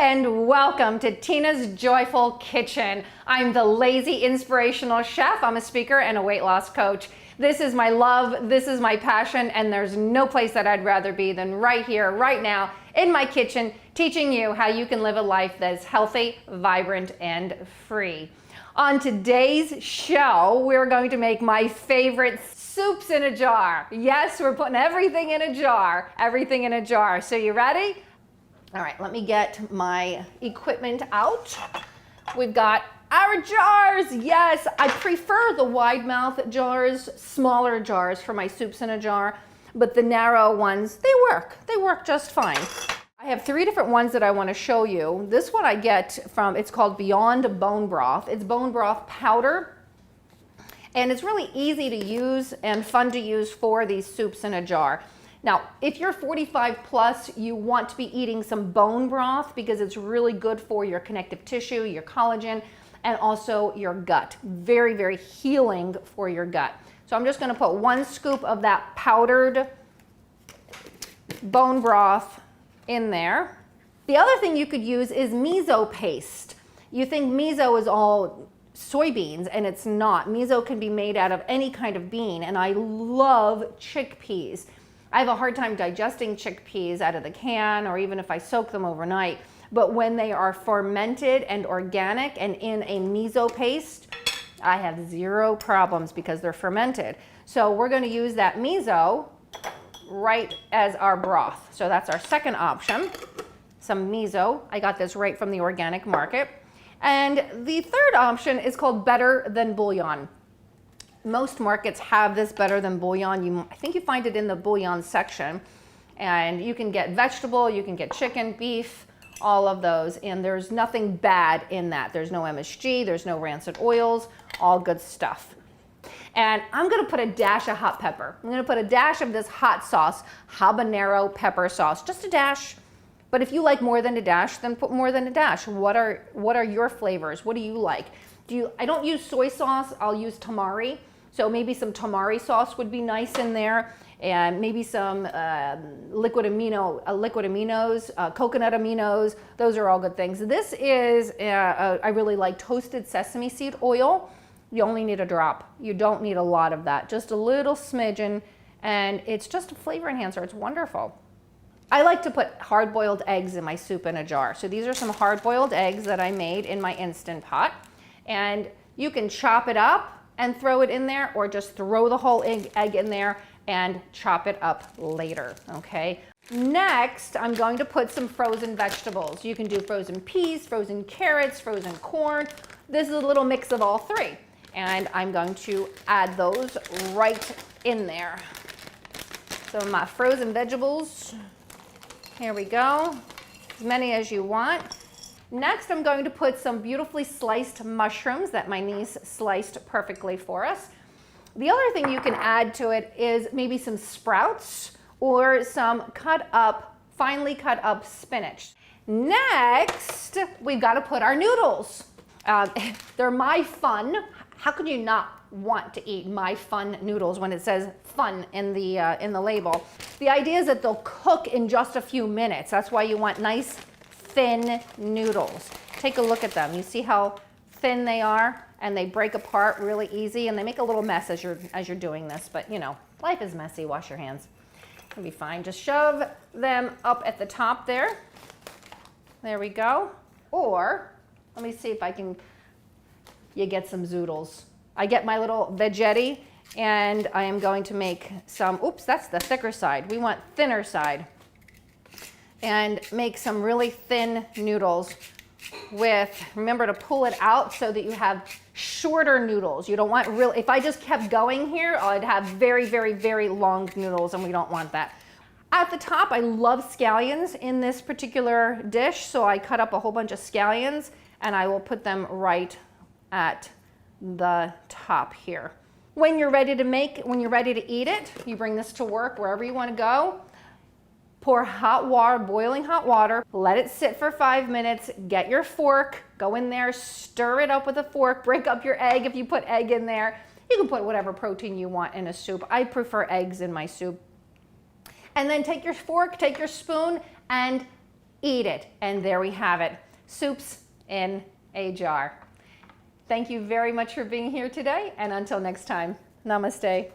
and welcome to Tina's Joyful Kitchen. I'm the lazy inspirational chef. I'm a speaker and a weight loss coach. This is my love, this is my passion, and there's no place that I'd rather be than right here, right now, in my kitchen, teaching you how you can live a life that's healthy, vibrant, and free. On today's show, we're going to make my favorite soups in a jar. Yes, we're putting everything in a jar, everything in a jar. So you ready? All right, let me get my equipment out. We've got our jars. Yes, I prefer the wide mouth jars, smaller jars for my soups in a jar, but the narrow ones, they work just fine. I have three different ones that I want to show you. This one I get from, it's called Beyond Bone Broth. It's bone broth powder, and it's really easy to use and fun to use for these soups in a jar. Now, if you're 45 plus, you want to be eating some bone broth because it's really good for your connective tissue, your collagen, and also your gut. Very, very healing for your gut. So I'm just gonna put 1 scoop of that powdered bone broth in there. The other thing you could use is miso paste. You think miso is all soybeans, and it's not. Miso can be made out of any kind of bean, and I love chickpeas. I have a hard time digesting chickpeas out of the can, or even if I soak them overnight. But when they are fermented and organic and in a miso paste, I have zero problems because they're fermented. So we're going to use that miso right as our broth. So that's our second option, some miso. I got this right from the organic market. And the third option is called Better Than Bullion. Most markets have this Better Than Bullion. I think you find it in the bouillon section. And you can get vegetable, you can get chicken, beef, all of those. And there's nothing bad in that. There's no MSG, there's no rancid oils, all good stuff. And I'm gonna put a dash of hot pepper. I'm gonna put a dash of this hot sauce, habanero pepper sauce, just a dash. But if you like more than a dash, then put more than a dash. What are your flavors? What do you like? I don't use soy sauce, I'll use tamari. So maybe some tamari sauce would be nice in there, and maybe some liquid aminos, coconut aminos. Those are all good things. This is, I really like toasted sesame seed oil. You only need a drop. You don't need a lot of that, just a little smidgen, and it's just a flavor enhancer. It's wonderful. I like to put hard-boiled eggs in my soup in a jar. So these are some hard-boiled eggs that I made in my Instant Pot, and you can chop it up and throw it in there, or just throw the whole egg in there and chop it up later, okay? Next, I'm going to put some frozen vegetables. You can do frozen peas, frozen carrots, frozen corn. This is a little mix of all three. And I'm going to add those right in there. So my frozen vegetables, here we go, as many as you want. Next, I'm going to put some beautifully sliced mushrooms that my niece sliced perfectly for us. The other thing you can add to it is maybe some sprouts or some finely cut up spinach. Next, we've got to put our noodles. They're my fun. How could you not want to eat my fun noodles when it says fun in the label? The idea is that they'll cook in just a few minutes. That's why you want nice thin noodles. Take a look at them. You see how thin they are, and they break apart really easy, and they make a little mess as you're doing this, but you know, life is messy. Wash your hands. It'll be fine. Just shove them up at the top there. There we go. Or let me see if you get some zoodles. I get my little veggetti, and I am going to make some, oops, that's the thicker side. We want thinner side. And make some really thin noodles remember to pull it out so that you have shorter noodles. You don't want if I just kept going here, I'd have very, very, very long noodles, and we don't want that. At the top, I love scallions in this particular dish, so I cut up a whole bunch of scallions, and I will put them right at the top here. When you're ready to eat it, you bring this to work, wherever you want to go. Pour hot water, boiling hot water, let it sit for 5 minutes, get your fork, go in there, stir it up with a fork, break up your egg if you put egg in there. You can put whatever protein you want in a soup. I prefer eggs in my soup. And then take your fork, take your spoon, and eat it. And there we have it. Soups in a jar. Thank you very much for being here today, and until next time, namaste.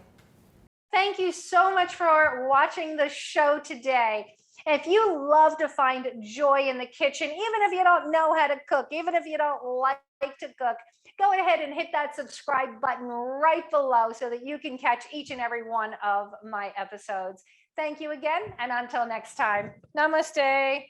Thank you so much for watching the show today. If you love to find joy in the kitchen, even if you don't know how to cook, even if you don't like to cook, go ahead and hit that subscribe button right below so that you can catch each and every one of my episodes. Thank you again, and until next time, namaste.